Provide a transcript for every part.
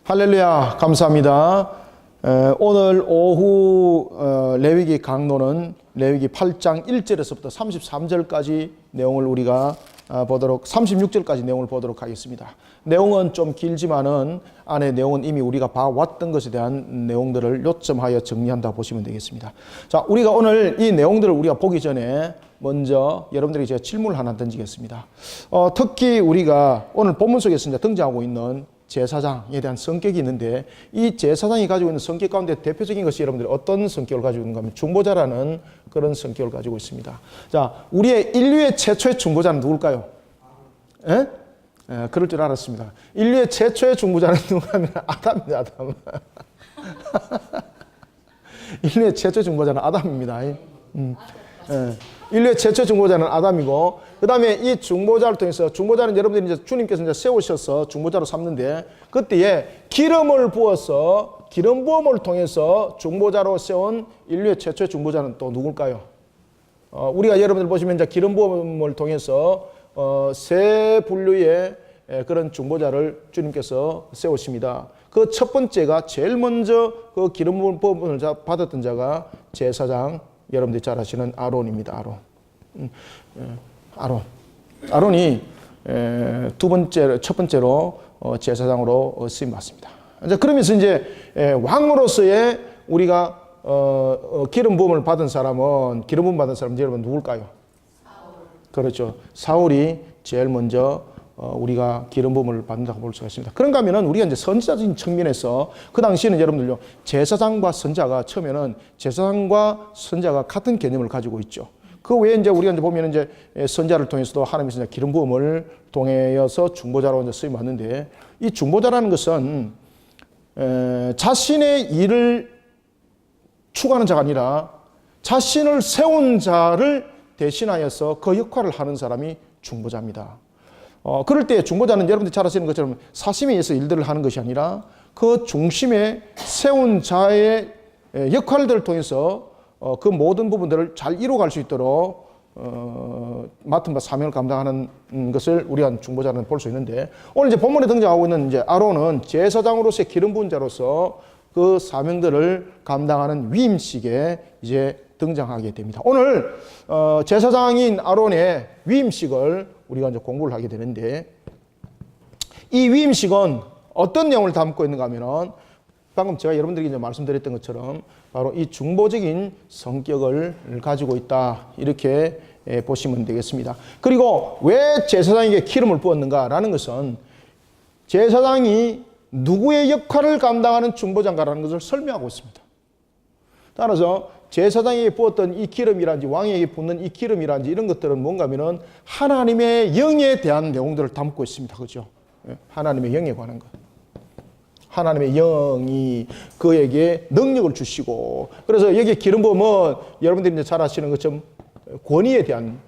할렐루야, 감사합니다. 오늘 오후 레위기 강론은 레위기 8장 1절에서부터 33절까지 내용을 우리가 36절까지 내용을 보도록 하겠습니다. 내용은 좀 길지만은 안에 내용은 이미 우리가 봐왔던 것에 대한 내용들을 요점하여 정리한다 보시면 되겠습니다. 자, 우리가 오늘 이 내용들을 우리가 보기 전에 먼저 여러분들에게 제가 질문을 하나 던지겠습니다. 특히 우리가 오늘 본문 속에서 이제 등장하고 있는 제사장에 대한 성격이 있는데, 이 제사장이 가지고 있는 성격 가운데 대표적인 것이 여러분들이 어떤 성격을 가지고 있는가 하면 중보자라는 그런 성격을 가지고 있습니다. 자, 우리의 인류의 최초의 중보자는 누굴까요? 예? 그럴 줄 알았습니다. 인류의 최초의 중보자는 누가 하면 아담입니다. 아담. 인류의 최초의 중보자는 아담입니다. 인류의 최초 중보자는 아담이고, 그 다음에 이 중보자를 통해서, 중보자는 여러분들이 이제 주님께서 이제 세우셔서 중보자로 삼는데, 그때에 기름을 부어서 기름 부음을 통해서 중보자로 세운 인류의 최초의 중보자는 또 누굴까요? 우리가 여러분들 보시면 이제 기름 부음을 통해서 세 분류의 그런 중보자를 주님께서 세우십니다. 그 첫 번째가 제일 먼저 그 기름 부음을 받았던 자가 제사장, 여러분들이 잘 아시는 아론입니다. 아론이 첫 번째로 제사장으로 쓰임 받습니다. 이제 그러면서 이제 왕으로서의 우리가 기름 부음을 받은 사람은 여러분 누굴까요? 사울. 그렇죠. 사울이 제일 먼저 우리가 기름 부음을 받는다고 볼 수가 있습니다. 그런가 하면은 우리가 이제 선지자적인 측면에서 그 당시에는 여러분들요, 제사장과 선자가 처음에는 제사장과 선자가 같은 개념을 가지고 있죠. 그 외에 이제 우리가 이제 보면 이제 선자를 통해서도 하나님께서 이제 기름 부음을 통해서 중보자로 이제 쓰임 받는데, 이 중보자라는 것은 자신의 일을 추구하는 자가 아니라 자신을 세운 자를 대신하여서 그 역할을 하는 사람이 중보자입니다. 그럴 때 중보자는 여러분들이 잘 아시는 것처럼 사심에 의해서 일들을 하는 것이 아니라 그 중심에 세운 자의 역할들을 통해서 그 모든 부분들을 잘 이루어갈 수 있도록 맡은 바 사명을 감당하는 것을 우리가 중보자는 볼 수 있는데, 오늘 이제 본문에 등장하고 있는 이제 아론은 제사장으로서의 기름 부은 자로서 그 사명들을 감당하는 위임식에 이제 등장하게 됩니다. 오늘 제사장인 아론의 위임식을 우리가 이제 공부를 하게 되는데, 이 위임식은 어떤 내용을 담고 있는가 하면은 방금 제가 여러분들에게 이제 말씀드렸던 것처럼 바로 이 중보적인 성격을 가지고 있다, 이렇게 보시면 되겠습니다. 그리고 왜 제사장에게 기름을 부었는가라는 것은 제사장이 누구의 역할을 감당하는 중보자인가라는 것을 설명하고 있습니다. 따라서 제사장에게 부었던 이 기름이란지 왕에게 붓는 이 기름이란지 이런 것들은 뭔가 하면은 하나님의 영에 대한 내용들을 담고 있습니다. 그렇죠? 하나님의 영에 관한 것. 하나님의 영이 그에게 능력을 주시고, 그래서 여기에 기름 부음은 여러분들이 이제 잘 아시는 것처럼 권위에 대한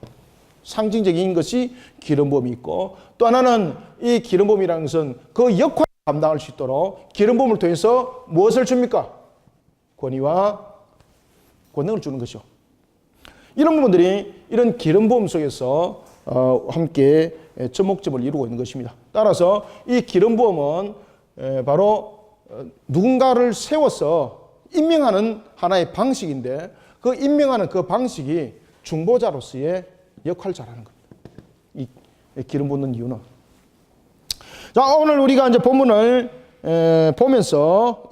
상징적인 것이 기름 부음이 있고, 또 하나는 이 기름 부음이라는 것은 그 역할을 감당할 수 있도록 기름 부음을 통해서 무엇을 줍니까? 권위와 권능을 주는 것이죠. 이런 부분들이 이런 기름 부음 속에서 함께 접목점을 이루고 있는 것입니다. 따라서 이 기름 부음은 바로 누군가를 세워서 임명하는 하나의 방식인데, 그 임명하는 그 방식이 중보자로서의 역할을 잘하는 겁니다. 이 기름 붓는 이유는. 자, 오늘 우리가 이제 본문을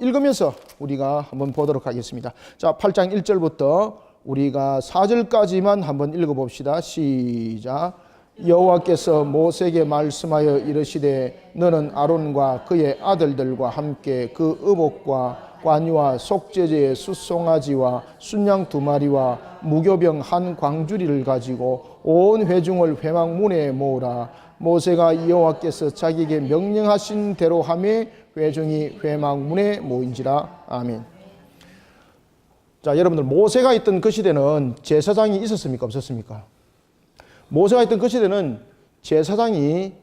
읽으면서 우리가 한번 보도록 하겠습니다. 자, 8장 1절부터 우리가 4절까지만 한번 읽어봅시다. 시작. 여호와께서 모세에게 말씀하여 이르시되 너는 아론과 그의 아들들과 함께 그 의복과 관유와 속죄제의 숫송아지와 순양 2마리와 무교병 한 광주리를 가지고 온 회중을 회막문에 모으라. 모세가 여호와께서 자기에게 명령하신 대로 하며 회중이 회막문에 모인지라. 아멘. 자, 여러분들, 모세가 있던 그 시대는 제사장이 있었습니까? 없었습니까? 모세가 있던 그 시대는 제사장이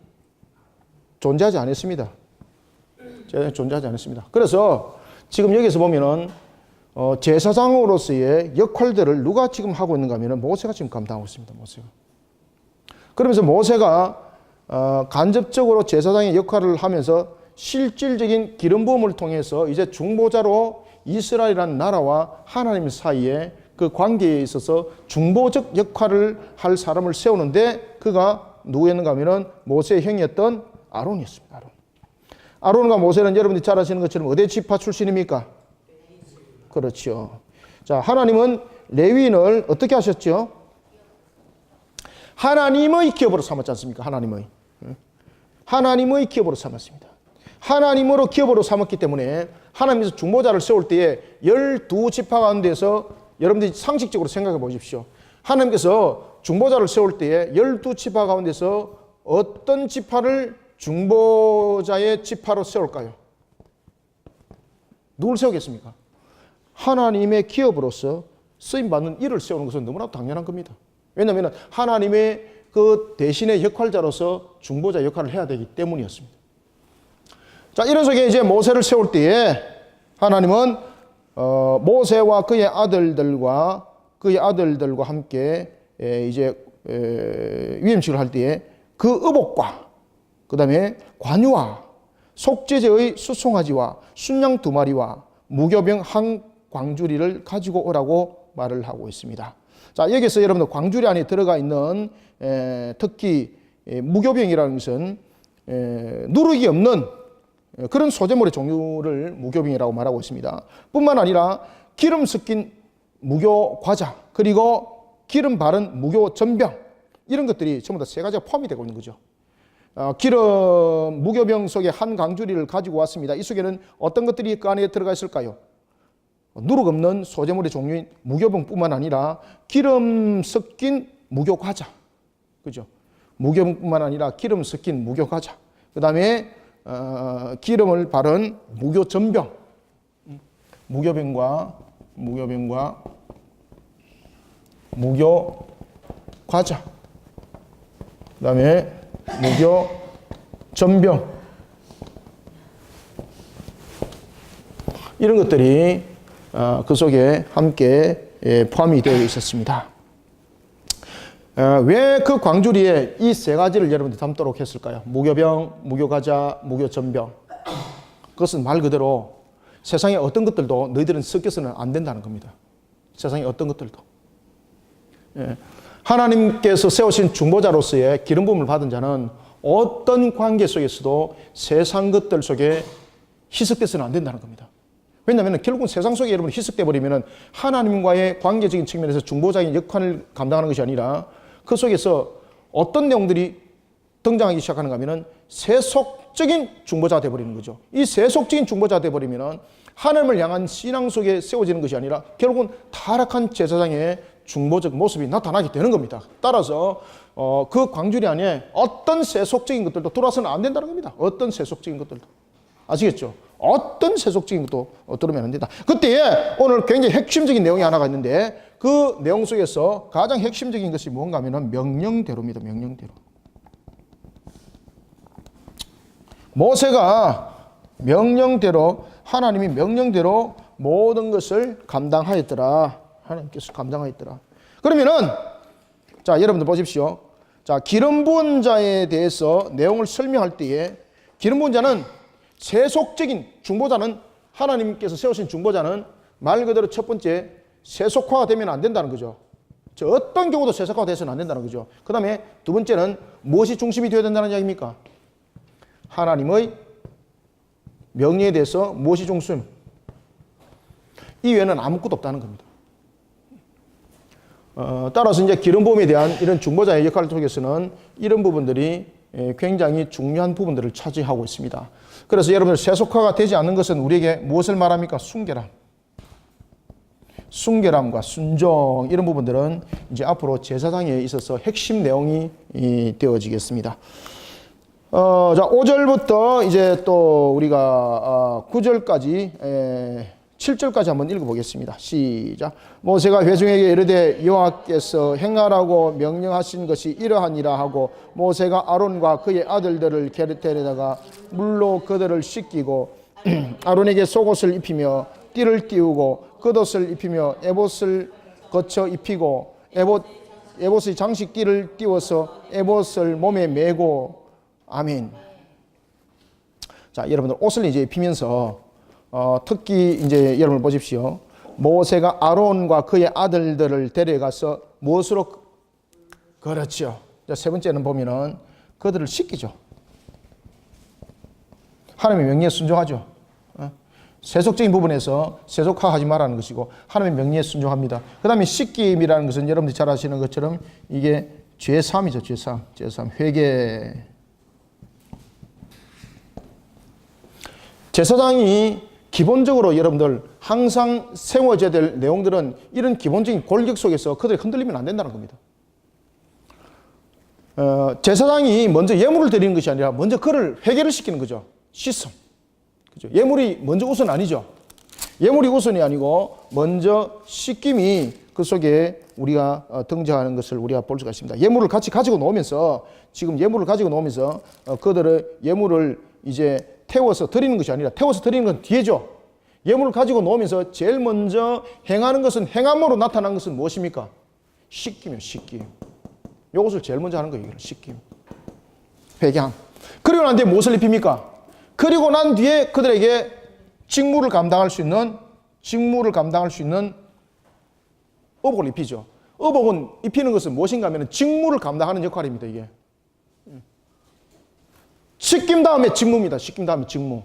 존재하지 않았습니다. 존재하지 않았습니다. 그래서 지금 여기서 보면은 제사장으로서의 역할들을 누가 지금 하고 있는가 하면은 모세가 지금 감당하고 있습니다. 모세가. 그러면서 모세가 간접적으로 제사장의 역할을 하면서 실질적인 기름 부음을 통해서 이제 중보자로 이스라엘이라는 나라와 하나님 사이에 그 관계에 있어서 중보적 역할을 할 사람을 세우는데 그가 누구였는가 하면은 모세의 형이었던 아론이었습니다. 아론과 모세는 여러분들이 잘 아시는 것처럼 어디 지파 출신입니까? 그렇죠. 자, 하나님은 레위인을 어떻게 하셨죠? 하나님의 기업으로 삼았지 않습니까? 하나님의 기업으로 삼았습니다. 하나님으로 기업으로 삼았기 때문에 하나님께서 중보자를 세울 때에 12지파 가운데서 여러분들이 상식적으로 생각해 보십시오. 하나님께서 중보자를 세울 때에 12지파 가운데서 어떤 지파를 중보자의 지파로 세울까요? 누굴 세우겠습니까? 하나님의 기업으로서 쓰임받는 이를 세우는 것은 너무나 당연한 겁니다. 왜냐하면 하나님의 그 대신의 역할자로서 중보자 역할을 해야 되기 때문이었습니다. 자, 이런 속에 이제 모세를 세울 때에 하나님은 모세와 그의 아들들과 함께 이제 위임식을 할 때에 그 의복과 그 다음에 관유와 속죄제의 수송아지와 순양 2마리와 무교병 한 광주리를 가지고 오라고 말을 하고 있습니다. 자, 여기서 여러분들 광주리 안에 들어가 있는 특히 무교병이라는 것은 누룩이 없는 그런 소재물의 종류를 무교병이라고 말하고 있습니다. 뿐만 아니라 기름 섞인 무교 과자, 그리고 기름 바른 무교 전병, 이런 것들이 전부 다 3가지가 포함이 되고 있는 거죠. 기름 무교병 속에 한 강주리를 가지고 왔습니다. 이 속에는 어떤 것들이 그 안에 들어가 있을까요? 누룩 없는 소재물의 종류인 무교병뿐만 아니라 기름 섞인 무교 과자, 그죠? 무교병뿐만 아니라 기름 섞인 무교 과자, 그 다음에 기름을 바른 무교 전병, 무교병과 무교 과자, 그 다음에 무교 전병, 이런 것들이 그 속에 함께 포함이 되어 있었습니다. 왜 그 광주리에 이 3가지를 여러분들 담도록 했을까요? 무교병, 무교과자, 무교전병. 그것은 말 그대로 세상의 어떤 것들도 너희들은 섞여서는 안 된다는 겁니다. 세상의 어떤 것들도. 하나님께서 세우신 중보자로서의 기름 부음을 받은 자는 어떤 관계 속에서도 세상 것들 속에 희석돼서는 안 된다는 겁니다. 왜냐하면 결국은 세상 속에 여러분 희석돼 버리면 하나님과의 관계적인 측면에서 중보자의 역할을 감당하는 것이 아니라 그 속에서 어떤 내용들이 등장하기 시작하는가 하면 세속적인 중보자가 되어버리는 거죠. 이 세속적인 중보자가 되어버리면 하나님을 향한 신앙 속에 세워지는 것이 아니라 결국은 타락한 제사장의 중보적 모습이 나타나게 되는 겁니다. 따라서 그 광주리 안에 어떤 세속적인 것들도 들어와서는 안 된다는 겁니다. 어떤 세속적인 것들도. 아시겠죠? 어떤 세속적인 것도 들어오면 안 된다. 그때에 오늘 굉장히 핵심적인 내용이 하나가 있는데 그 내용 속에서 가장 핵심적인 것이 뭔가 하면 명령대로입니다. 명령대로. 모세가 명령대로, 하나님이 명령대로 모든 것을 감당하였더라. 하나님께서 감당하였더라. 그러면은 자, 여러분들 보십시오. 자, 기름 부은 자에 대해서 내용을 설명할 때에 기름 부은 자는 세속적인 중보자는, 하나님께서 세우신 중보자는 말 그대로 첫 번째 세속화가 되면 안 된다는 거죠. 어떤 경우도 세속화가 돼서는 안 된다는 거죠. 그 다음에 두 번째는 무엇이 중심이 되어야 된다는 이야기입니까? 하나님의 명령에 대해서 무엇이 중심? 이 외에는 아무것도 없다는 겁니다. 따라서 이제 기름 부음에 대한 이런 중보자의 역할 속에서는 이런 부분들이 굉장히 중요한 부분들을 차지하고 있습니다. 그래서 여러분들 세속화가 되지 않는 것은 우리에게 무엇을 말합니까? 순결함과 순종, 이런 부분들은 이제 앞으로 제사장에 있어서 핵심 내용이 되어지겠습니다. 자, 5절부터 이제 또 우리가 9절까지 7절까지 한번 읽어보겠습니다. 시작. 모세가 회중에게 이르되 여호와께서 행하라고 명령하신 것이 이러하니라 하고 모세가 아론과 그의 아들들을 데려다가 물로 그들을 씻기고 아론에게 속옷을 입히며 띠를 띄우고 겉옷을 입히며 에봇을 거쳐 입히고 에봇의 장식 띠를 띄워서 에봇을 몸에 메고 아멘. 자, 여러분들 옷을 이제 입히면서 특히 이제 여러분 보십시오. 모세가 아론과 그의 아들들을 데려가서 무엇으로 그렇죠. 자, 세 번째는 보면은 그들을 씻기죠. 하나님의 명령에 순종하죠. 세속적인 부분에서 세속화하지 말라는 것이고 하나님의 명령에 순종합니다. 그 다음에 씻김이라는 것은 여러분들이 잘 아시는 것처럼 이게 죄사함이죠. 죄사함, 회개. 제사장이 기본적으로 여러분들 항상 세워져야 될 내용들은 이런 기본적인 골격 속에서 그들이 흔들리면 안 된다는 겁니다. 제사장이 먼저 예물을 드리는 것이 아니라 먼저 그를 회개를 시키는 거죠. 씻음. 그죠? 예물이 먼저 우선 아니죠. 예물이 우선이 아니고 먼저 씻김이 그 속에 우리가 등장하는 것을 우리가 볼 수가 있습니다. 예물을 같이 가지고 놓으면서 지금 예물을 가지고 놓으면서 그들의 예물을 이제 태워서 드리는 것이 아니라 태워서 드리는 건 뒤에죠. 예물을 가지고 놓으면서 제일 먼저 행하는 것은 행함으로 나타난 것은 무엇입니까? 씻김이요, 씻김. 이것을 제일 먼저 하는 거예요. 씻김. 회개함. 그리고 난 뒤에 무엇을 입힙니까? 그리고 난 뒤에 그들에게 직무를 감당할 수 있는 의복을 입히죠. 의복은 입히는 것은 무엇인가 하면 직무를 감당하는 역할입니다. 이게 씻김 다음에 직무입니다. 씻김 다음에 직무.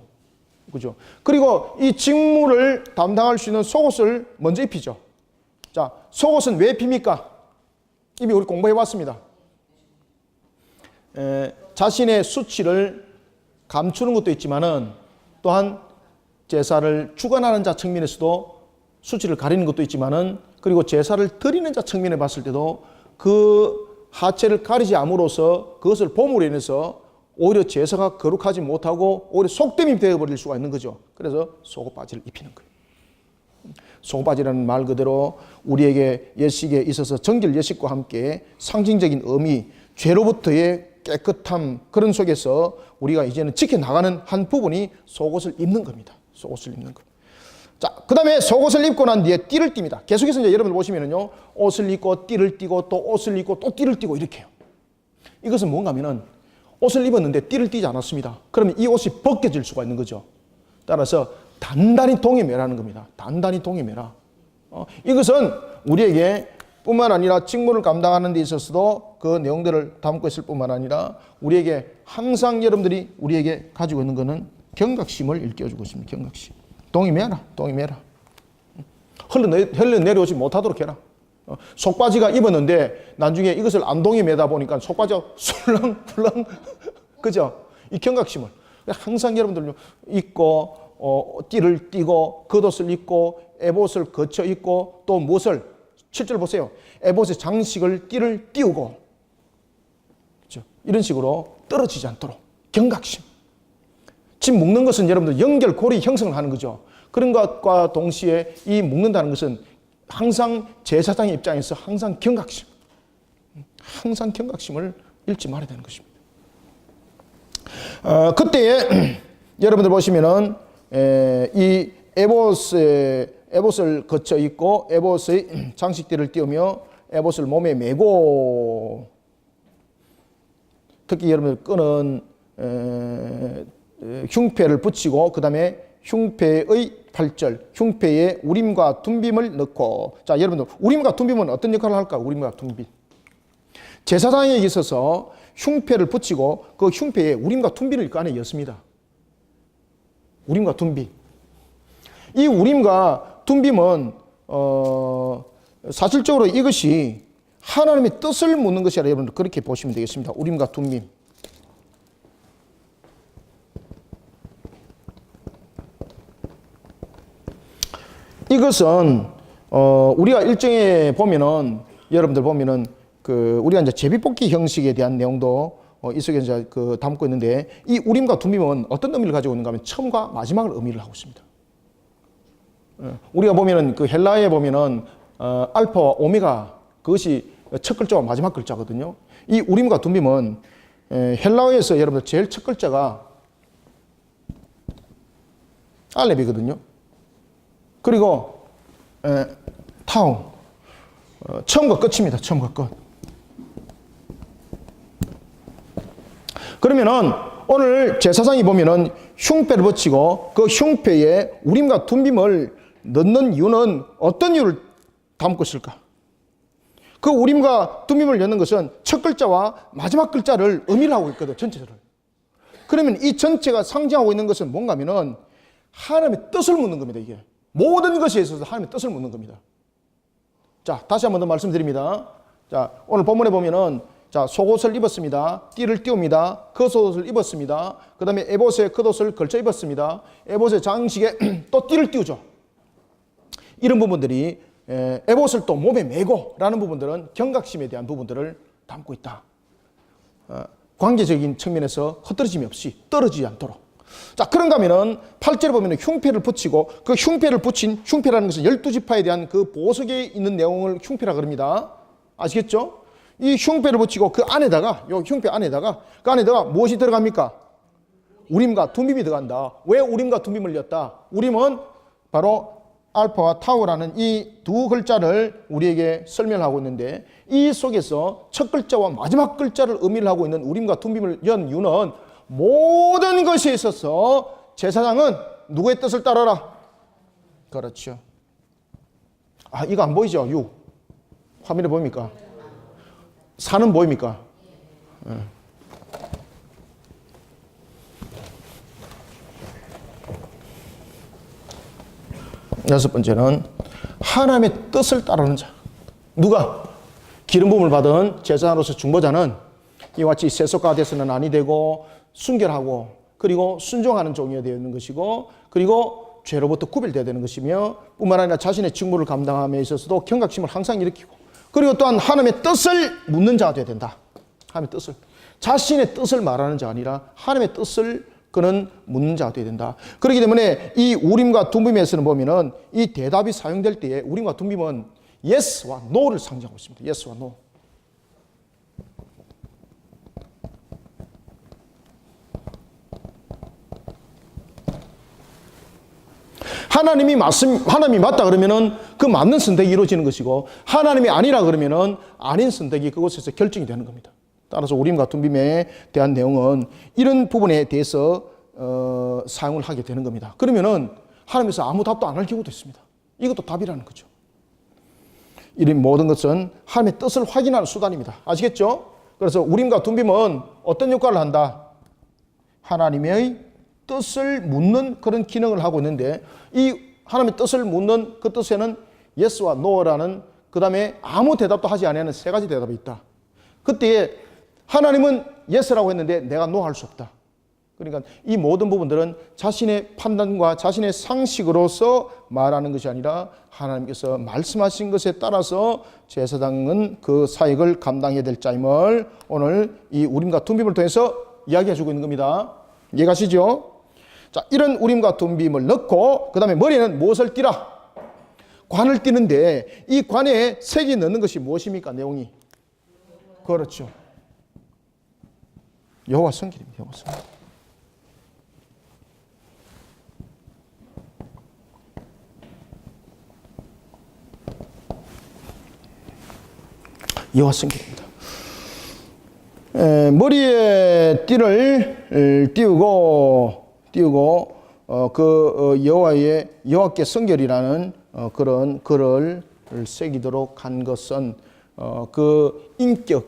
그죠? 그리고 이 직무를 담당할 수 있는 속옷을 먼저 입히죠. 자, 속옷은 왜 입힙니까? 이미 우리 공부해 왔습니다. 자신의 수치를 감추는 것도 있지만은 또한 제사를 주관하는 자 측면에서도 수치를 가리는 것도 있지만은 그리고 제사를 드리는 자 측면에 봤을 때도 그 하체를 가리지 함으로써 그것을 봄으로 인해서 오히려 제사가 거룩하지 못하고 오히려 속됨이 되어버릴 수가 있는 거죠. 그래서 속옷바지를 입히는 거예요. 속옷바지라는 말 그대로 우리에게 예식에 있어서 정결 예식과 함께 상징적인 의미, 죄로부터의 깨끗함, 그런 속에서 우리가 이제는 지켜나가는 한 부분이 속옷을 입는 겁니다. 속옷을 입는 것. 자, 그 다음에 속옷을 입고 난 뒤에 띠를 띱니다. 계속해서 이제 여러분들 보시면은요, 옷을 입고 띠를 띠고 또 옷을 입고 또 띠를 띠고 이렇게 해요. 이것은 뭔가 하면은 옷을 입었는데 띠를 띠지 않았습니다. 그러면 이 옷이 벗겨질 수가 있는 거죠. 따라서 단단히 동의매라는 겁니다. 단단히 동의매라. 이것은 우리에게 뿐만 아니라 직무를 감당하는 데 있어서도 그 내용들을 담고 있을 뿐만 아니라 우리에게 항상 여러분들이 우리에게 가지고 있는 것은 경각심을 일깨워주고 있습니다. 경각심. 동의매라. 흘러내려오지 못하도록 해라. 속바지가 입었는데 나중에 이것을 안 동의매다 보니까 속바지가 술렁술렁 그죠? 이 경각심을 항상 여러분들 입고 띠를 띠고 겉옷을 입고 에봇을 거쳐 입고 또 무엇을 7절 보세요. 에봇의 장식을 띠를 띄우고 그렇죠? 이런 식으로 떨어지지 않도록 경각심. 집 묶는 것은 여러분들 연결고리 형성을 하는 거죠. 그런 것과 동시에 이 묶는다는 것은 항상 제사장의 입장에서 항상 경각심을 잃지 말아야 되는 것입니다. 그때에 여러분들 보시면은 이 에봇을 거쳐 입고 에봇의 장식들을 띄우며 에봇을 몸에 메고 특히 여러분들 끈은 흉패를 붙이고 그 다음에 흉패의 8절 흉패에 우림과 tum빔을 넣고 자 여러분들 우림과 tum빔은 어떤 역할을 할까? 우림과 tum빔 제사장에게 있어서 흉패를 붙이고 그 흉패에 우림과 tum빔을 그 안에 였습니다. 우림과 tum빔 이 우림과 tum빔은 사실적으로 이것이 하나님의 뜻을 묻는 것이 아니라 여러분들 그렇게 보시면 되겠습니다. 우림과 tum빔 이것은 우리가 일정에 보면은 여러분들 보면은 그 우리가 이제 제비뽑기 형식에 대한 내용도 이 속에 이제 그 담고 있는데 이 우림과 tum빔은 어떤 의미를 가지고 있는가 하면 처음과 마지막을 의미를 하고 있습니다. 우리가 보면은 그 헬라어에 보면은 알파와 오메가 그것이 첫 글자와 마지막 글자거든요. 이 우림과 tum빔은 헬라어에서 여러분들 제일 첫 글자가 알렙이거든요. 그리고 타우 처음과 끝입니다. 처음과 끝. 그러면은 오늘 제사장이 보면은 흉패를 붙이고 그 흉패에 우림과 둠빔을 넣는 이유는 어떤 이유를 담고 있을까? 그 우림과 둠빔을 넣는 것은 첫 글자와 마지막 글자를 의미를 하고 있거든, 전체를. 그러면 이 전체가 상징하고 있는 것은 뭔가 하면은 하나님의 뜻을 묻는 겁니다, 이게. 모든 것에 있어서 하나님의 뜻을 묻는 겁니다. 자, 다시 한 번 더 말씀드립니다. 자, 오늘 본문에 보면은 자, 속옷을 입었습니다. 띠를 띄웁니다. 겉옷을 입었습니다. 그 다음에 에봇에 겉옷을 걸쳐 입었습니다. 에봇의 장식에 또 띠를 띄우죠. 이런 부분들이 에봇을 또 몸에 메고 라는 부분들은 경각심에 대한 부분들을 담고 있다. 관계적인 측면에서 헛떨어짐이 없이 떨어지지 않도록. 자, 그런가 하면은 8절에 보면은 흉패를 붙이고 그 흉패를 붙인 흉패라는 것은 12지파에 대한 그 보석에 있는 내용을 흉패라 그럽니다. 아시겠죠? 이 흉패를 붙이고 그 안에다가, 요 흉패 안에다가, 그 안에다가 무엇이 들어갑니까? 우림과 둠빔이 들어간다. 왜 우림과 둠빔을 넣었다? 우림은 바로 알파와 타우라는 이 두 글자를 우리에게 설명하고 있는데, 이 속에서 첫 글자와 마지막 글자를 의미를 하고 있는 우림과 둠빔을 연 이유는 모든 것에 있어서 제사장은 누구의 뜻을 따르라? 그렇죠. 아, 이거 안 보이죠? 6. 화면에 보입니까? 4는 보입니까? 네. 여섯 번째는 하나님의 뜻을 따르는 자. 누가? 기름 부음을 받은 제사장으로서 중보자는 이와 같이 세속화가 돼서는 아니 되고 순결하고 그리고 순종하는 종이 되어 있는 것이고 그리고 죄로부터 구별되어야 되는 것이며 뿐만 아니라 자신의 직무를 감당함에 있어서도 경각심을 항상 일으키고 그리고 또한 하나님의 뜻을 묻는 자가 되어야 된다. 하나님의 뜻을. 자신의 뜻을 말하는 자가 아니라 하나님의 뜻을 그는 묻는 자가 되어야 된다. 그렇기 때문에 이 우림과 둠빔에서는 보면은 이 대답이 사용될 때에 우림과 둠빔은 yes와 no를 상징하고 있습니다. yes와 no. 하나님이 맞다 그러면은 그 맞는 선택이 이루어지는 것이고 하나님이 아니라 그러면은 아닌 선택이 그곳에서 결정이 되는 겁니다. 따라서 우림과 둠빔에 대한 내용은 이런 부분에 대해서 사용을 하게 되는 겁니다. 그러면은 하나님께서 아무 답도 안 할 경우도 있습니다. 이것도 답이라는 거죠. 이런 모든 것은 하나님의 뜻을 확인하는 수단입니다. 아시겠죠? 그래서 우림과 둠빔은 어떤 역할을 한다? 하나님의 뜻을 묻는 그런 기능을 하고 있는데 이 하나님의 뜻을 묻는 그 뜻에는 yes와 no라는 그 다음에 아무 대답도 하지 않는 세 가지 대답이 있다. 그때 하나님은 yes라고 했는데 내가 no 할 수 없다. 그러니까 이 모든 부분들은 자신의 판단과 자신의 상식으로서 말하는 것이 아니라 하나님께서 말씀하신 것에 따라서 제사장은 그 사역을 감당해야 될 자임을 오늘 이 우림과 둠빔을 통해서 이야기해 주고 있는 겁니다. 이해가시죠? 자, 이런 우림과 둠빔을 넣고 그 다음에 머리에는 무엇을 띠라? 관을 띠는데 이 관에 색이 넣는 것이 무엇입니까? 내용이. 그렇죠. 여호와 성길입니다. 여호와 성길. 여호와 성길입니다. 머리에 띠를 띄우고 여호와께 성결이라는 그런 글을 새기도록 한 것은 그 인격,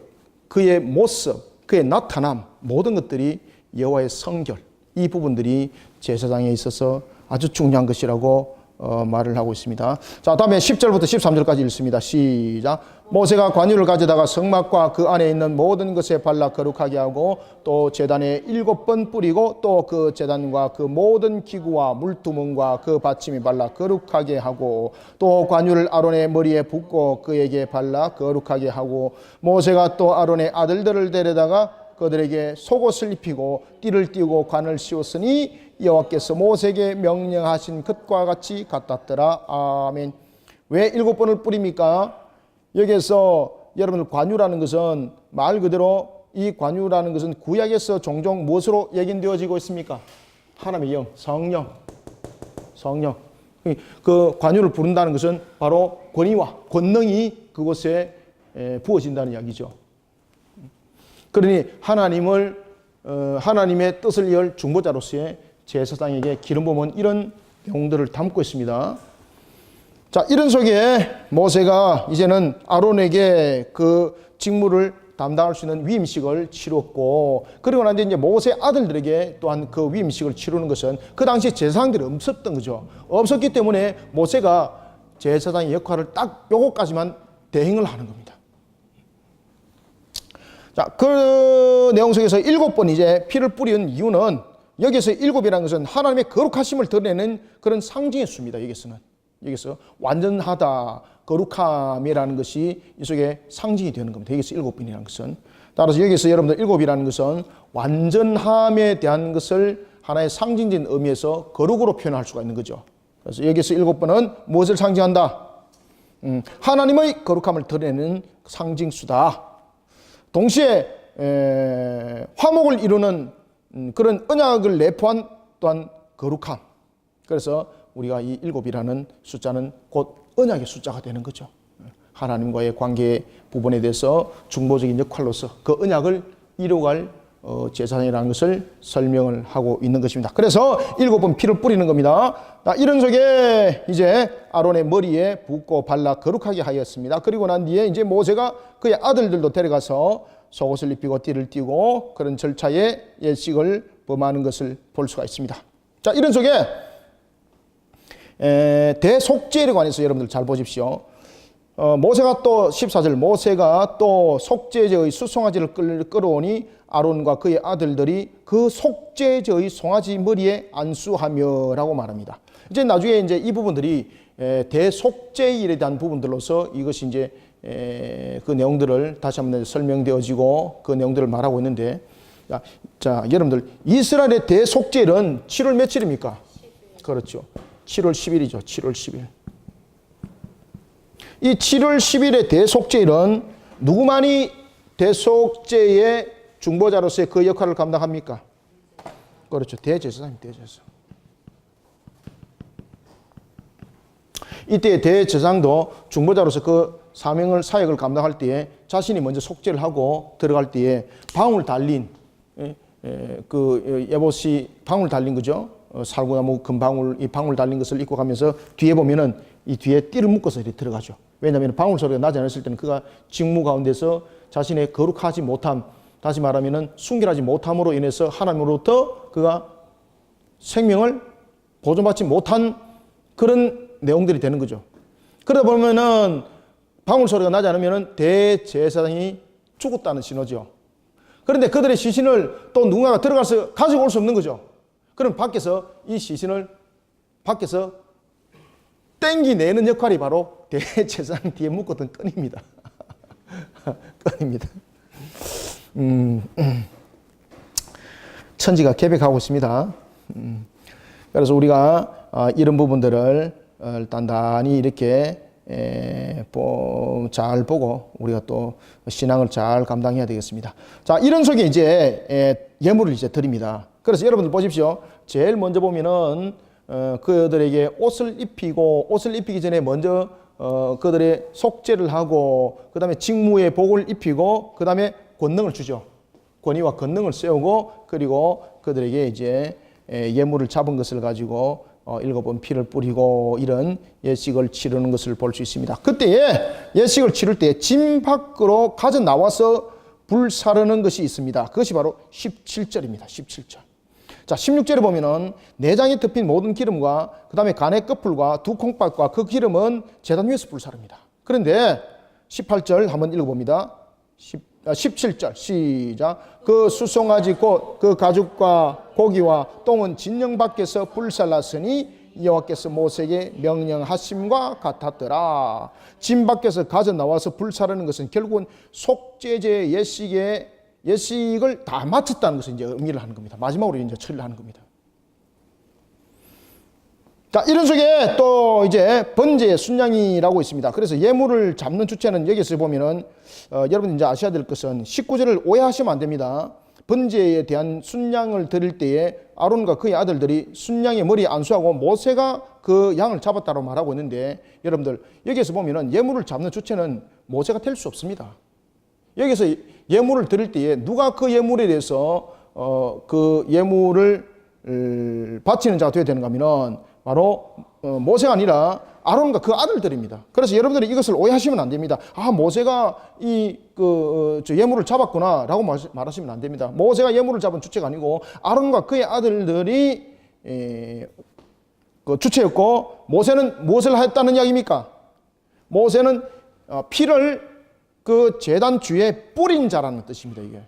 그의 모습, 그의 나타남 모든 것들이 여호와의 성결 이 부분들이 제사장에 있어서 아주 중요한 것이라고 말을 하고 있습니다. 자, 다음에 10절부터 13절까지 읽습니다. 시작. 모세가 관유를 가져다가 성막과 그 안에 있는 모든 것에 발라 거룩하게 하고 또 제단에 7번 뿌리고 또 그 제단과 그 모든 기구와 물두멍과 그 받침이 발라 거룩하게 하고 또 관유를 아론의 머리에 붓고 그에게 발라 거룩하게 하고 모세가 또 아론의 아들들을 데려다가 그들에게 속옷을 입히고 띠를 띠우고 관을 씌웠으니 여호와께서 모세에게 명령하신 것과 같이 같았더라. 아멘. 왜 7번을 뿌립니까? 여기에서 여러분들 관유라는 것은 말 그대로 이 관유라는 것은 구약에서 종종 무엇으로 얘기되어지고 있습니까? 하나님의 영, 성령. 그 관유를 부른다는 것은 바로 권위와 권능이 그곳에 부어진다는 이야기죠. 그러니 하나님을 하나님의 뜻을 이을 중보자로서의 제사장에게 기름 부음은 이런 내용들을 담고 있습니다. 자, 이런 속에 모세가 이제는 아론에게 그 직무를 담당할 수 있는 위임식을 치렀고, 그리고 난 이제 모세 아들들에게 또한 그 위임식을 치르는 것은 그 당시에 제사장들이 없었던 거죠. 없었기 때문에 모세가 제사장의 역할을 딱 요거까지만 대행을 하는 겁니다. 자, 그 내용 속에서 7번 이제 피를 뿌리는 이유는, 여기서 7이라는 것은 하나님의 거룩하심을 드러내는 그런 상징의 수입니다. 여기서 완전하다, 거룩함이라는 것이 이 속에 상징이 되는 겁니다. 여기서 7번이라는 것은. 따라서 여기서 여러분들 7이라는 것은 완전함에 대한 것을 하나의 상징적인 의미에서 거룩으로 표현할 수가 있는 거죠. 그래서 여기서 7번은 무엇을 상징한다? 하나님의 거룩함을 드러내는 상징수다. 동시에 화목을 이루는 그런 언약을 내포한 또한 거룩함. 그래서 우리가 이 7이라는 숫자는 곧 언약의 숫자가 되는 거죠. 하나님과의 관계 부분에 대해서 중보적인 역할로서 그 언약을 이루어갈 제사장이라는 것을 설명을 하고 있는 것입니다. 그래서 7번 피를 뿌리는 겁니다. 이런 속에 이제 아론의 머리에 붓고 발라 거룩하게 하였습니다. 그리고 난 뒤에 이제 모세가 그의 아들들도 데려가서 속옷을 입히고 띠를 띠고 그런 절차의 예식을 범하는 것을 볼 수가 있습니다. 자, 이런 속에 대속죄에 관해서 여러분들 잘 보십시오. 모세가 또 14절, 모세가 또 속죄제의 수송아지를 끌어오니 아론과 그의 아들들이 그 속죄제의 송아지 머리에 안수하며 라고 말합니다. 이제 나중에 이제 이 부분들이 대속죄일에 대한 부분들로서 이것이 이제 그 내용들을 다시 한번 설명되어지고 그 내용들을 말하고 있는데, 자, 여러분들 이스라엘의 대속죄일은 7월 며칠입니까? 10일. 그렇죠. 7월 10일이죠. 7월 10일. 이 7월 10일의 대속죄일은 누구만이 대속죄의 중보자로서의 그 역할을 감당합니까? 그렇죠. 대제사장입니다. 대제사장. 이때 대제사장도 중보자로서 그 사역을 감당할 때에 자신이 먼저 속죄를 하고 들어갈 때에 방울 달린 그 예봇이 방울 달린 거죠. 살구나무 금방울, 이 방울 달린 것을 입고 가면서 뒤에 보면은 이 뒤에 띠를 묶어서 이렇게 들어가죠. 왜냐하면 방울 소리가 나지 않았을 때는 그가 직무 가운데서 자신의 거룩하지 못함, 다시 말하면은 순결하지 못함으로 인해서 하나님으로부터 그가 생명을 보존받지 못한 그런 내용들이 되는 거죠. 그러다 보면은 방울 소리가 나지 않으면은 대제사장이 죽었다는 신호죠. 그런데 그들의 시신을 또 누군가가 들어가서 가지고 올 수 없는 거죠. 그럼 밖에서 이 시신을 밖에서 땡기내는 역할이 바로 대제사장 뒤에 묶었던 끈입니다. 끈입니다. 천지가 개벽하고 있습니다. 그래서 우리가 이런 부분들을 단단히 이렇게 잘 보고 우리가 또 신앙을 잘 감당해야 되겠습니다. 자, 이런 속에 이제 예물을 이제 드립니다. 그래서 여러분들 보십시오. 제일 먼저 보면은 그들에게 옷을 입히고, 옷을 입히기 전에 먼저 그들의 속죄를 하고, 그 다음에 직무의 복을 입히고, 그 다음에 권능을 주죠. 권위와 권능을 세우고, 그리고 그들에게 이제 예물을 잡은 것을 가지고 7번 피를 뿌리고 이런 예식을 치르는 것을 볼 수 있습니다. 그때에 예식을 치를 때 짐 밖으로 가져 나와서 불 사르는 것이 있습니다. 그것이 바로 17절입니다. 17절. 자, 16절에 보면은 내장에 덮인 모든 기름과 그 다음에 간의 끝풀과 두 콩밥과 그 기름은 제단 위에서 불사릅니다. 그런데 18절 한번 읽어봅니다. 17절 시작. 그 수송아지 곧 그 가죽과 고기와 똥은 진영 밖에서 불살랐으니 여호와께서 모세에게 명령하심과 같았더라. 진 밖에서 가져 나와서 불사르는 것은 결국은 속죄제 예식을 다 마쳤다는 것을 이제 의미를 하는 겁니다. 마지막으로 이제 처리를 하는 겁니다. 자, 이런 속에 또 이제 번제의 순양이라고 있습니다. 그래서 예물을 잡는 주체는 여기서 보면은 여러분 이제 아셔야 될 것은 19절을 오해하시면 안 됩니다. 번제에 대한 순양을 드릴 때에 아론과 그의 아들들이 순양의 머리에 안수하고 모세가 그 양을 잡았다고 말하고 있는데, 여러분들 여기서 보면은 예물을 잡는 주체는 모세가 될 수 없습니다. 여기서 예물을 드릴 때에 누가 그 예물에 대해서 그 예물을 바치는 자가 되어야 되는가 하면은 바로 모세가 아니라 아론과 그 아들들입니다. 그래서 여러분들이 이것을 오해하시면 안 됩니다. 아, 모세가 예물을 잡았구나 라고 말하시면 안 됩니다. 모세가 예물을 잡은 주체가 아니고 아론과 그의 아들들이 그 주체였고, 모세는 무엇을 했다는 이야기입니까? 모세는 피를 그 제단 주에 뿌린 자라는 뜻입니다, 이게.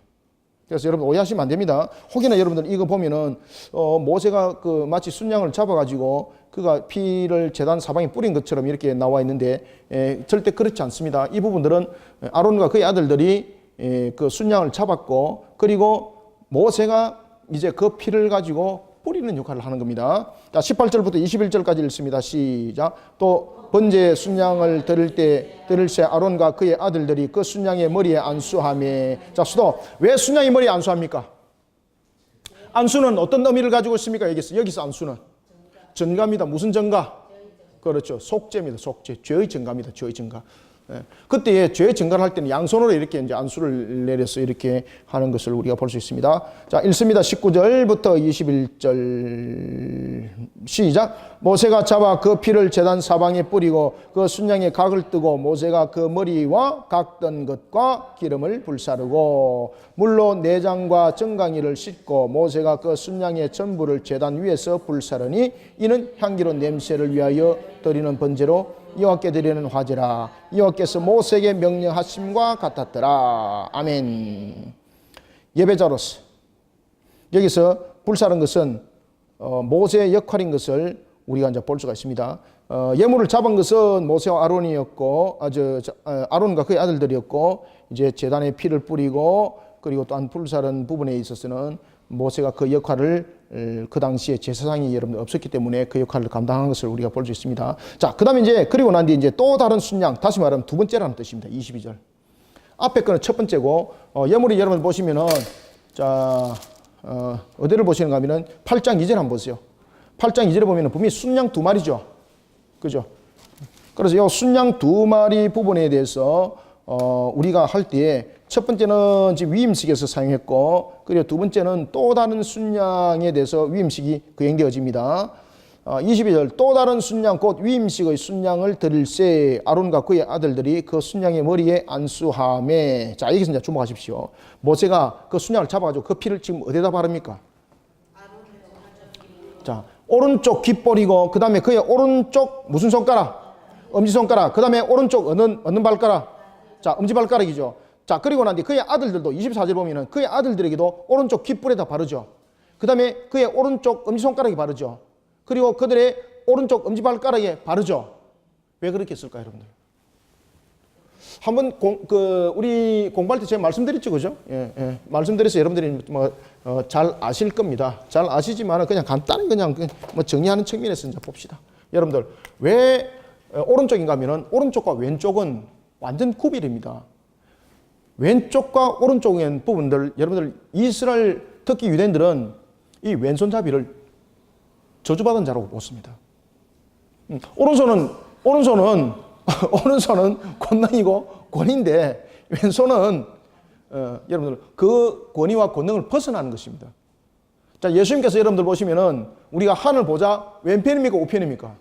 그래서 여러분 오해하시면 안 됩니다. 혹여나 여러분들 이거 보면은 모세가 그 마치 순양을 잡아가지고 그가 피를 제단 사방에 뿌린 것처럼 이렇게 나와 있는데 절대 그렇지 않습니다. 이 부분들은 아론과 그의 아들들이 그 순양을 잡았고, 그리고 모세가 이제 그 피를 가지고 뿌리는 역할을 하는 겁니다. 자, 18절부터 21절까지 읽습니다. 시작. 또 번제 순양을 드릴새 아론과 그의 아들들이 그 순양의 머리에 안수하며. 자, 수도. 왜 순양의 머리에 안수합니까? 안수는 어떤 의미를 가지고 있습니까? 여기서 안수는 전가입니다. 무슨 전가? 그렇죠. 속죄입니다. 속죄. 죄의 전가입니다. 죄의 전가. 그때 죄의 증가를 할 때는 양손으로 이렇게 이제 안수를 내려서 이렇게 하는 것을 우리가 볼 수 있습니다. 자, 읽습니다. 19절부터 21절 시작. 모세가 잡아 그 피를 제단 사방에 뿌리고 그 순양의 각을 뜨고 모세가 그 머리와 각 뜬 것과 기름을 불사르고 물로 내장과 정강이를 씻고 모세가 그 순양의 전부를 제단 위에서 불사르니 이는 향기로운 냄새를 위하여 드리는 번제로 여호와께 드리는 화제라. 여호와께서 모세에게 명령하심과 같았더라. 아멘. 예배자로서 여기서 불사른 것은 모세의 역할인 것을 우리가 이제 볼 수가 있습니다. 예물을 잡은 것은 모세와 아론이었고, 아론과 그의 아들들이었고, 이제 제단에 피를 뿌리고, 그리고 또한 불사른 부분에 있어서는 모세가 그 역할을 그 당시에 제사장이 여러분들 없었기 때문에 그 역할을 감당한 것을 우리가 볼 수 있습니다. 자, 그 다음에 이제 그리고 난 뒤에 이제 또 다른 순양, 다시 말하면 두 번째라는 뜻입니다. 22절. 앞에 거는 첫 번째고, 예물이 여러분 보시면은, 자, 어디를 보시는가 하면은 8장 2절 한번 보세요. 8장 2절에 보면은 분명히 순양 두 마리죠. 그죠? 그래서 이 순양 두 마리 부분에 대해서 우리가 할 때에 첫 번째는 지금 위임식에서 사용했고, 그리고 두 번째는 또 다른 순양에 대해서 위임식이 거행되어집니다. 22절. 또 다른 순양 곧 위임식의 순양을 드릴새 아론과 그의 아들들이 그 순양의 머리에 안수하매. 자, 여기서 이제 주목하십시오. 모세가 그 순양을 잡아가지고 그 피를 지금 어디다 바릅니까? 자, 오른쪽 귓볼이고, 그 다음에 그의 오른쪽 무슨 손가락? 엄지손가락. 그 다음에 오른쪽 어느 발가락? 자, 엄지발가락이죠. 자, 그리고 난 뒤 그의 아들들도 24절 보면은 그의 아들들에게도 오른쪽 귓볼에다 바르죠. 그 다음에 그의 오른쪽 엄지손가락에 바르죠. 그리고 그들의 오른쪽 엄지발가락에 바르죠. 왜 그렇게 했을까요, 여러분들? 한번 우리 공부할 때 제가 말씀드렸죠, 그죠? 예. 말씀드려서 여러분들이 잘 아실 겁니다. 잘 아시지만 그냥 간단히 그냥 정리하는 측면에서 이제 봅시다. 여러분들, 왜 오른쪽인가 하면은 오른쪽과 왼쪽은 완전 구별입니다. 왼쪽과 오른쪽의 부분들, 여러분들 이스라엘 특히 유대인들은 이 왼손잡이를 저주받은 자라고 보습니다. 오른손은 권능이고 권인데 왼손은 여러분들 그 권위와 권능을 벗어나는 것입니다. 자, 예수님께서 여러분들 보시면은 우리가 하늘 보자 왼편입니까 우편입니까?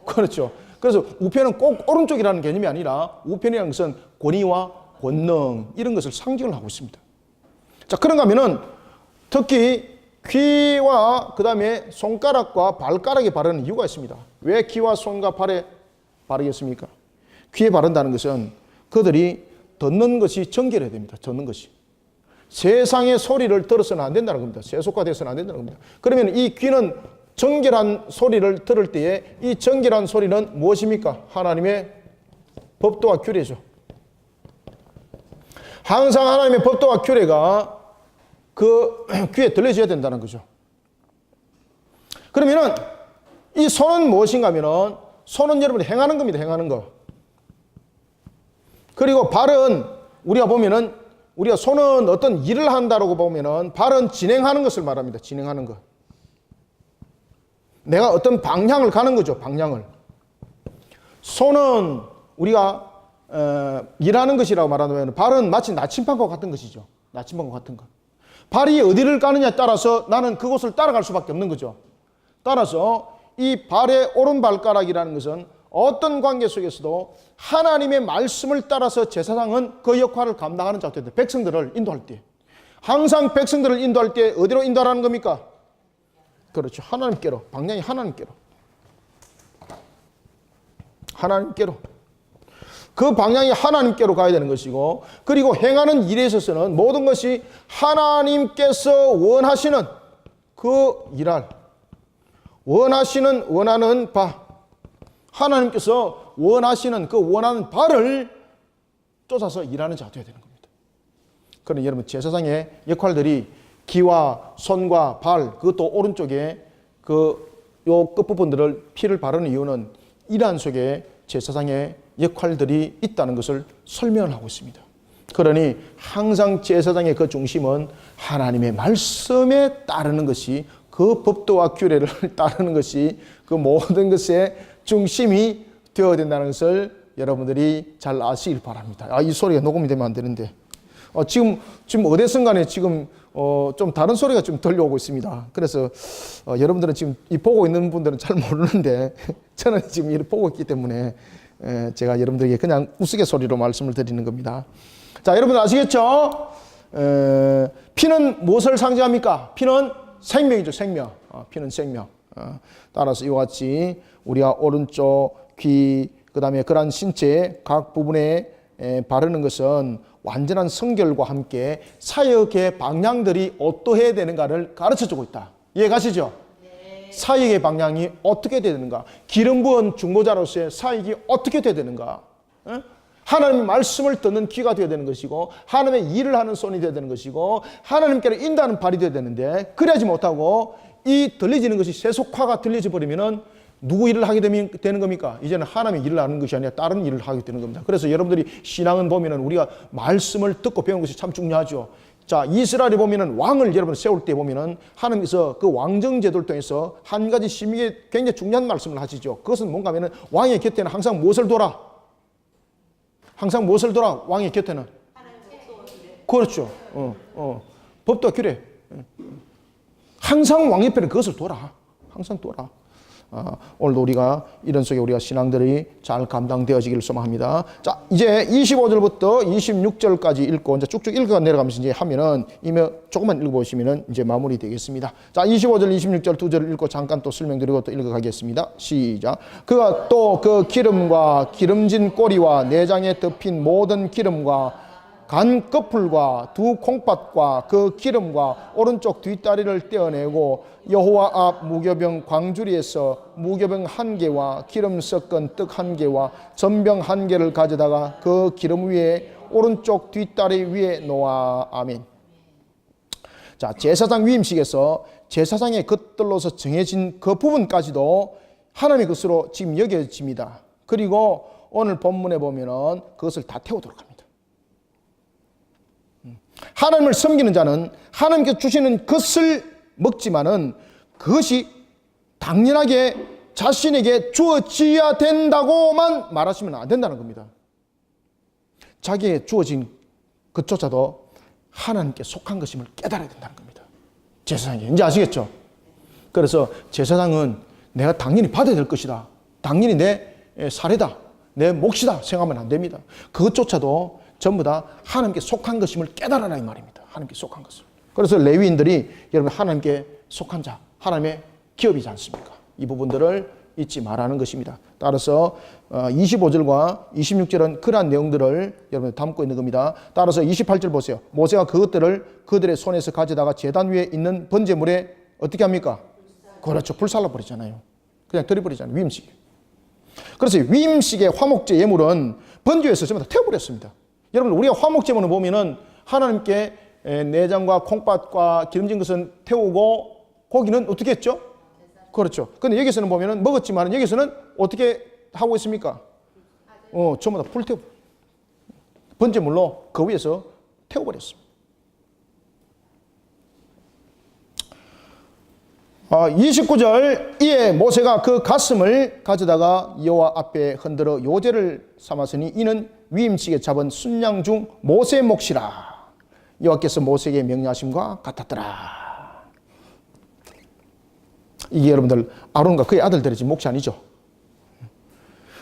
그렇죠. 그래서 우편은 꼭 오른쪽이라는 개념이 아니라 우편이라는 것은 권위와 권능 이런 것을 상징을 하고 있습니다. 자, 그런가 하면은 특히 귀와 그 다음에 손가락과 발가락에 바르는 이유가 있습니다. 왜 귀와 손과 발에 바르겠습니까? 귀에 바른다는 것은 그들이 듣는 것이 정결해야 됩니다. 듣는 것이. 세상의 소리를 들어서는 안 된다는 겁니다. 세속화돼서는 안 된다는 겁니다. 그러면 이 귀는 정결한 소리를 들을 때에 이 정결한 소리는 무엇입니까? 하나님의 법도와 규례죠. 항상 하나님의 법도와 규례가 그 귀에 들려줘야 된다는 거죠. 그러면은 이 손은 무엇인가 하면은 손은 여러분이 행하는 겁니다. 행하는 거. 그리고 발은 우리가 보면은 우리가 손은 어떤 일을 한다라고 보면은 발은 진행하는 것을 말합니다. 진행하는 것. 내가 어떤 방향을 가는 거죠. 방향을. 손은 우리가 일하는 것이라고 말하면 발은 마치 나침반과 같은 것이죠. 나침반과 같은 것. 발이 어디를 가느냐에 따라서 나는 그곳을 따라갈 수밖에 없는 거죠. 따라서 이 발의 오른발가락이라는 것은 어떤 관계 속에서도 하나님의 말씀을 따라서 제사장은 그 역할을 감당하는 자가 됩니다. 백성들을 인도할 때. 항상 백성들을 인도할 때 어디로 인도하라는 겁니까? 그렇죠. 하나님께로. 방향이 하나님께로. 하나님께로. 그 방향이 하나님께로 가야 되는 것이고, 그리고 행하는 일에 있어서는 모든 것이 하나님께서 원하시는 그 일할, 원하는 바, 하나님께서 원하시는 그 원하는 바를 쫓아서 일하는 자가 되어야 되는 겁니다. 그러나 여러분, 제사장의 역할들이 귀와 손과 발, 그것도 오른쪽에 요 끝부분들을 피를 바르는 이유는 이러한 속에 제사장의 역할들이 있다는 것을 설명을 하고 있습니다. 그러니 항상 제사장의 그 중심은 하나님의 말씀에 따르는 것이, 그 법도와 규례를 따르는 것이 그 모든 것의 중심이 되어야 된다는 것을 여러분들이 잘 아시길 바랍니다. 이 소리가 녹음이 되면 안 되는데 지금 어디선간에 지금 좀 다른 소리가 좀 들려오고 있습니다. 그래서 여러분들은 지금 이 보고 있는 분들은 잘 모르는데 저는 지금 이를 보고 있기 때문에 제가 여러분들에게 그냥 우스갯소리로 말씀을 드리는 겁니다. 자, 여러분들 아시겠죠? 피는 무엇을 상징합니까? 피는 생명이죠, 생명. 피는 생명. 따라서 이와 같이 우리가 오른쪽, 귀, 그 다음에 그러한 신체의 각 부분에 바르는 것은 완전한 성결과 함께 사역의 방향들이 어떠해야 되는가를 가르쳐주고 있다. 이해가시죠? 네. 사역의 방향이 어떻게 돼야 되는가? 기름 부은 중보자로서의 사역이 어떻게 돼야 되는가? 하나님의 말씀을 듣는 귀가 되어야 되는 것이고, 하나님의 일을 하는 손이 되어야 되는 것이고, 하나님께로 인도하는 발이 되어야 되는데, 그러지 못하고 이 들려지는 것이 세속화가 들려져 버리면은 누구 일을 하게 되는 겁니까? 이제는 하나님의 일을 하는 것이 아니라 다른 일을 하게 되는 겁니다. 그래서 여러분들이 신앙은 보면은 우리가 말씀을 듣고 배우는 것이 참 중요하죠. 자, 이스라엘에 보면은 왕을 여러분 세울 때 보면은 하나님께서 그 왕정제도를 통해서 한 가지 심의에 굉장히 중요한 말씀을 하시죠. 그것은 뭔가 하면은 왕의 곁에는 항상 무엇을 둬라? 항상 무엇을 둬라? 왕의 곁에는? 그렇죠. 법도와 규례. 항상 왕 옆에는 그것을 둬라. 항상 둬라. 오늘도 우리가 이런 속에 우리가 신앙들이 잘 감당되어지기를 소망합니다. 자, 이제 25절부터 26절까지 읽고 이제 쭉쭉 읽어 내려가면서 이제 하면은 이미 조금만 읽어보시면은 이제 마무리 되겠습니다. 자, 25절, 26절 두 절을 읽고 잠깐 또 설명드리고 또 읽어가겠습니다. 시작. 그가 또 그 기름과 기름진 꼬리와 내장에 덮인 모든 기름과 간 거풀과 두 콩팥과 그 기름과 오른쪽 뒷다리를 떼어내고 여호와 앞 무교병 광주리에서 무교병 1개와 기름 섞은 떡 1개와 전병 1개를 가져다가 그 기름 위에 오른쪽 뒷다리 위에 놓아. 아멘. 자, 제사장 위임식에서 제사장의 것들로서 정해진 그 부분까지도 하나님의 것으로 지금 여겨집니다. 그리고 오늘 본문에 보면은 그것을 다 태우도록 합니다. 하나님을 섬기는 자는 하나님께서 주시는 것을 먹지만은 그것이 당연하게 자신에게 주어져야 된다고만 말하시면 안 된다는 겁니다. 자기에게 주어진 것조차도 하나님께 속한 것임을 깨달아야 된다는 겁니다. 제사장이. 이제 아시겠죠? 그래서 제사장은 내가 당연히 받아야 될 것이다. 당연히 내 사례다. 내 몫이다. 생각하면 안 됩니다. 그것조차도 전부 다 하나님께 속한 것임을 깨달아라 이 말입니다. 하나님께 속한 것을. 그래서 레위인들이 여러분 하나님께 속한 자, 하나님의 기업이지 않습니까? 이 부분들을 잊지 말라는 것입니다. 따라서 25절과 26절은 그러한 내용들을 여러분 담고 있는 겁니다. 따라서 28절 보세요. 모세가 그것들을 그들의 손에서 가져다가 제단 위에 있는 번제물에 어떻게 합니까? 그렇죠. 불살라 버리잖아요. 그냥 들이버리잖아요. 위임식. 그래서 위임식의 화목제 예물은 번제에서 전부 다 태워버렸습니다. 여러분, 우리가 화목제물을 보면은 하나님께 내장과 콩팥과 기름진 것은 태우고 고기는 어떻게 했죠? 그렇죠. 근데 여기서는 보면은 먹었지만 여기서는 어떻게 하고 있습니까? 전부 다 불태워. 번제물로 그 위에서 태워버렸습니다. 29절, 이에 모세가 그 가슴을 가져다가 여호와 앞에 흔들어 요제를 삼았으니 이는 위임식에 잡은 순양 중 모세의 몫이라. 여호와께서 모세에게 명령하심과 같았더라. 이게 여러분들 아론과 그의 아들들의 지금 몫이 아니죠.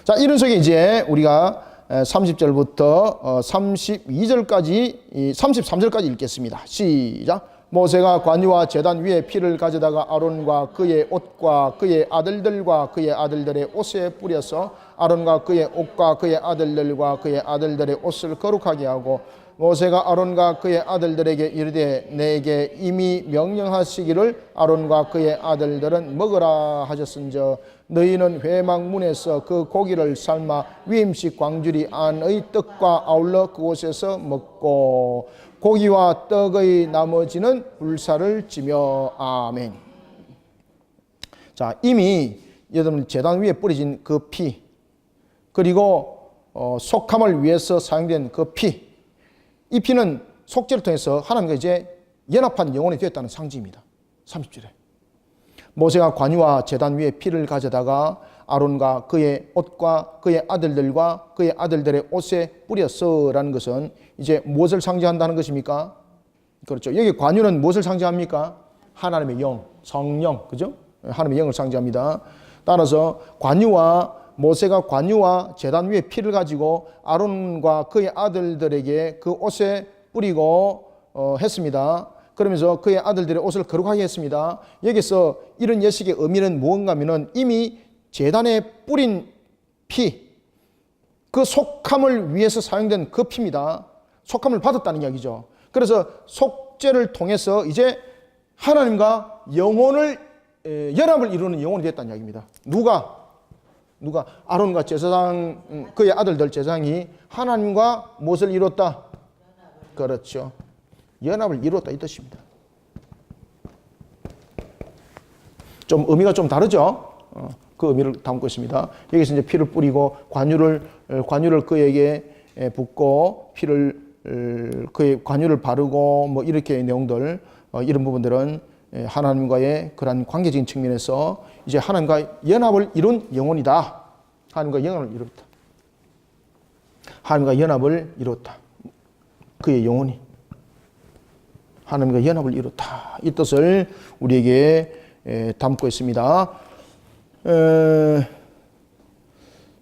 자, 이런 속에 이제 우리가 30절부터 32절까지 33절까지 읽겠습니다. 시작. 모세가 관유와 제단 위에 피를 가져다가 아론과 그의 옷과 그의 아들들과 그의 아들들의 옷에 뿌려서 아론과 그의 옷과 그의 아들들과 그의 아들들의 옷을 거룩하게 하고 모세가 아론과 그의 아들들에게 이르되 내게 이미 명령하시기를 아론과 그의 아들들은 먹으라 하셨은저 너희는 회막문에서 그 고기를 삶아 위임식 광주리 안의 떡과 아울러 그곳에서 먹고 고기와 떡의 나머지는 불사를 지며 아멘. 자, 이미 여러분 제단 위에 뿌려진 그 피, 그리고 속함을 위해서 사용된 그 피, 이 피는 속죄를 통해서 하나님과 이제 연합한 영혼이 되었다는 상징입니다. 30절에 모세가 관유와 제단 위에 피를 가져다가 아론과 그의 옷과 그의 아들들과 그의 아들들의 옷에 뿌렸어라는 것은 이제 무엇을 상징한다는 것입니까? 그렇죠. 여기 관유는 무엇을 상징합니까? 하나님의 영, 성령, 그죠? 하나님의 영을 상징합니다. 따라서 모세가 관유와 제단 위에 피를 가지고 아론과 그의 아들들에게 그 옷에 뿌리고 했습니다. 그러면서 그의 아들들의 옷을 거룩하게 했습니다. 여기서 이런 예식의 의미는 무언가 하면은 이미 제단에 뿌린 피, 그 속함을 위해서 사용된 그 피입니다. 속함을 받았다는 이야기죠. 그래서 속죄를 통해서 이제 하나님과 영혼을 연합을 이루는 영혼이 됐다는 이야기입니다. 누가 아론과 제사장 그의 아들들 제사장이 하나님과 무엇을 이뤘다? 그렇죠. 연합을 이뤘다 이 뜻입니다. 좀 의미가 좀 다르죠? 그 의미를 담고 있습니다. 여기서 이제 피를 뿌리고 관유를 그에게 붓고 피를 그의 관유를 바르고 뭐 이렇게 내용들 이런 부분들은 하나님과의 그런 관계적인 측면에서 이제 하나님과 연합을 이룬 영혼이다. 하나님과 연합을 이뤘다. 하나님과 연합을 이뤘다. 그의 영혼이 하나님과 연합을 이뤘다. 이 뜻을 우리에게 담고 있습니다.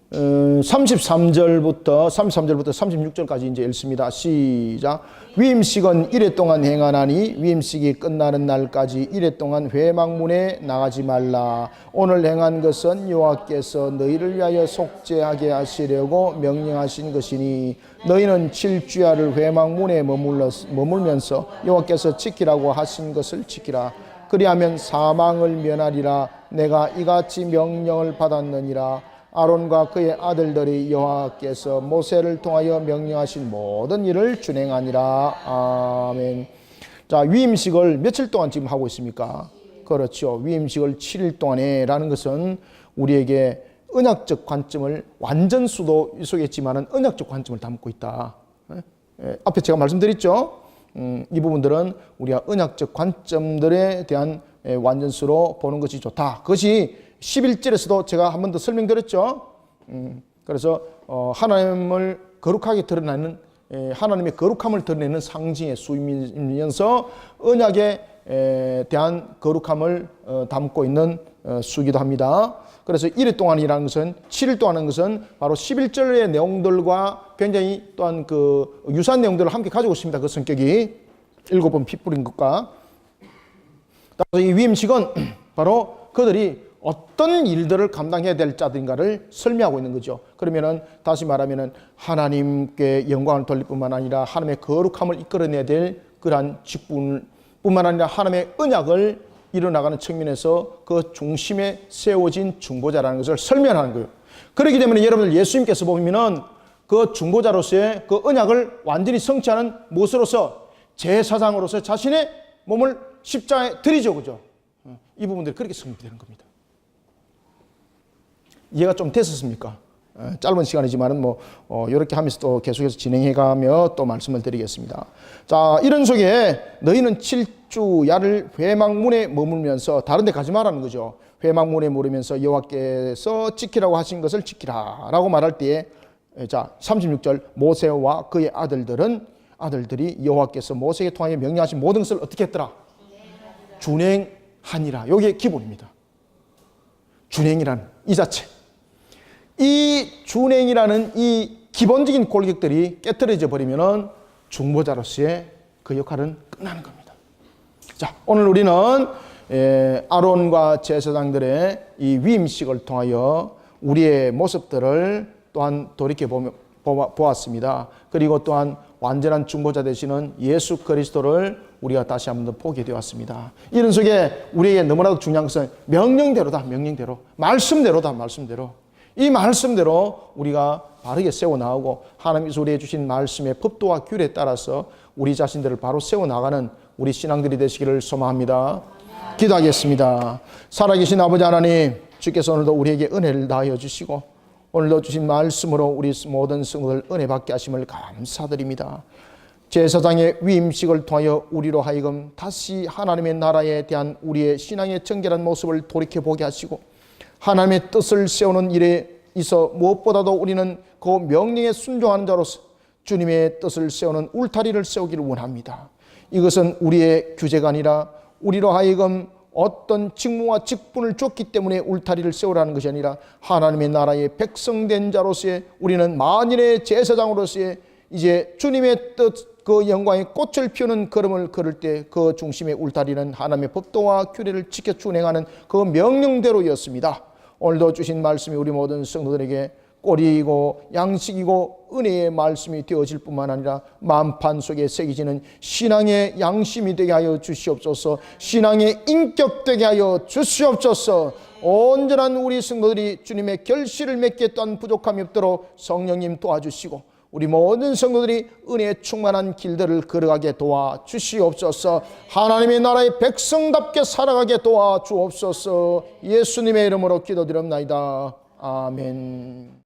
33절부터 36절까지 이제 읽습니다. 시작. 위임식은 이래 동안 행하나니 위임식이 끝나는 날까지 이래 동안 회막문에 나가지 말라. 오늘 행한 것은 여호와께서 너희를 위하여 속죄하게 하시려고 명령하신 것이니 너희는 7주야를 회막문에 머물면서 여호와께서 지키라고 하신 것을 지키라. 그리하면 사망을 면하리라. 내가 이같이 명령을 받았느니라. 아론과 그의 아들들이 여호와께서 모세를 통하여 명령하신 모든 일을 준행하니라. 아멘. 자, 위임식을 며칠 동안 지금 하고 있습니까? 그렇죠. 위임식을 7일 동안에 라는 것은 우리에게 언약적 관점을 완전 수도 있겠지만은 언약적 관점을 담고 있다. 앞에 제가 말씀드렸죠. 이 부분들은 우리가 언약적 관점들에 대한 완전수로 보는 것이 좋다. 그것이 11절에서도 제가 한 번 더 설명드렸죠. 그래서 하나님을 거룩하게 드러내는 하나님의 거룩함을 드러내는 상징의 수이면서 언약에 대한 거룩함을 담고 있는 수이기도 합니다. 그래서 1일 동안이라는 것은 7일 동안 하는 것은 바로 11절의 내용들과 굉장히 또한 그 유사한 내용들을 함께 가지고 있습니다. 그 성격이 7번 피 뿌린 것과 따라서 이 위임식은 바로 그들이 어떤 일들을 감당해야 될 자들인가를 설명하고 있는 거죠. 그러면은 다시 말하면은 하나님께 영광을 돌릴 뿐만 아니라 하나님의 거룩함을 이끌어내야 될 그러한 직분뿐만 아니라 하나님의 언약을 이뤄나가는 측면에서 그 중심에 세워진 중보자라는 것을 설명하는 거예요. 그렇기 때문에 여러분들 예수님께서 보면은 그 중보자로서의 그 언약을 완전히 성취하는 무엇으로서 제사장으로서 자신의 몸을 십자가에 드리죠, 그죠? 이 부분들이 그렇게 성립되는 겁니다. 이해가 좀 됐었습니까? 짧은 시간이지만은 이렇게 하면서 또 계속해서 진행해가며 또 말씀을 드리겠습니다. 자, 이런 속에 너희는 7주야를 회막문에 머물면서 다른 데 가지 말라는 거죠. 회막문에 머물면서 여호와께서 지키라고 하신 것을 지키라 라고 말할 때에 자, 36절 모세와 그의 아들들은 아들들이 여호와께서 모세에게 통하여 명령하신 모든 것을 어떻게 했더라? 준행하니라. 이게 기본입니다. 준행이라는 이 자체. 이 준행이라는 이 기본적인 골격들이 깨트려져 버리면은 중보자로서의 그 역할은 끝나는 겁니다. 자, 오늘 우리는 아론과 제사장들의 이 위임식을 통하여 우리의 모습들을 또한 돌이켜 보았습니다. 그리고 또한 완전한 중보자 되시는 예수 그리스도를 우리가 다시 한번 더 보게 되었습니다. 이런 속에 우리에게 너무나도 중요한 것은 명령대로다. 명령대로. 말씀대로다. 말씀대로. 이 말씀대로 우리가 바르게 세워나가고 하나님께서 우리에게 주신 말씀의 법도와 규례에 따라서 우리 자신들을 바로 세워나가는 우리 신앙들이 되시기를 소망합니다. 기도하겠습니다. 살아계신 아버지 하나님, 주께서 오늘도 우리에게 은혜를 다하여 주시고 오늘도 주신 말씀으로 우리 모든 성도들 은혜 받게 하심을 감사드립니다. 제사장의 위임식을 통하여 우리로 하여금 다시 하나님의 나라에 대한 우리의 신앙의 정결한 모습을 돌이켜보게 하시고 하나님의 뜻을 세우는 일에 있어 무엇보다도 우리는 그 명령에 순종하는 자로서 주님의 뜻을 세우는 울타리를 세우기를 원합니다. 이것은 우리의 규제가 아니라 우리로 하여금 어떤 직무와 직분을 줬기 때문에 울타리를 세우라는 것이 아니라 하나님의 나라의 백성된 자로서의 우리는 만인의 제사장으로서의 이제 주님의 뜻, 그 영광의 꽃을 피우는 걸음을 걸을 때 그 중심의 울타리는 하나님의 법도와 규례를 지켜 준행하는 그 명령대로였습니다. 오늘도 주신 말씀이 우리 모든 성도들에게 꼬리이고 양식이고 은혜의 말씀이 되어질 뿐만 아니라 만판 속에 새기지는 신앙의 양심이 되게 하여 주시옵소서. 신앙의 인격 되게 하여 주시옵소서. 온전한 우리 성도들이 주님의 결실을 맺게 또한 부족함이 없도록 성령님 도와주시고 우리 모든 성도들이 은혜에 충만한 길들을 걸어가게 도와주시옵소서. 하나님의 나라의 백성답게 살아가게 도와주옵소서. 예수님의 이름으로 기도드립나이다. 아멘.